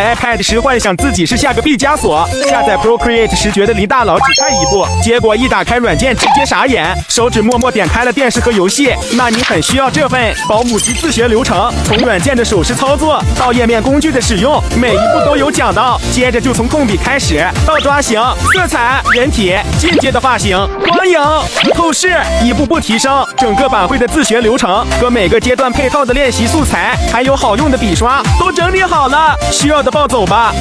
iPad 时幻想自己是下个毕加索，下载 Procreate 时觉得离大佬只差一步，结果一打开软件直接傻眼，手指默默点开了电视和游戏。那你很需要这份保姆级自学流程，从软件的手势操作到页面工具的使用，每一步都有讲到。接着就从控笔开始，到抓形、色彩、人体、进阶的发型、光影、透视，一步步提升。整个版会的自学流程和每个阶段配套的练习素材，还有好用的笔刷都整理好了，需要的抱走吧。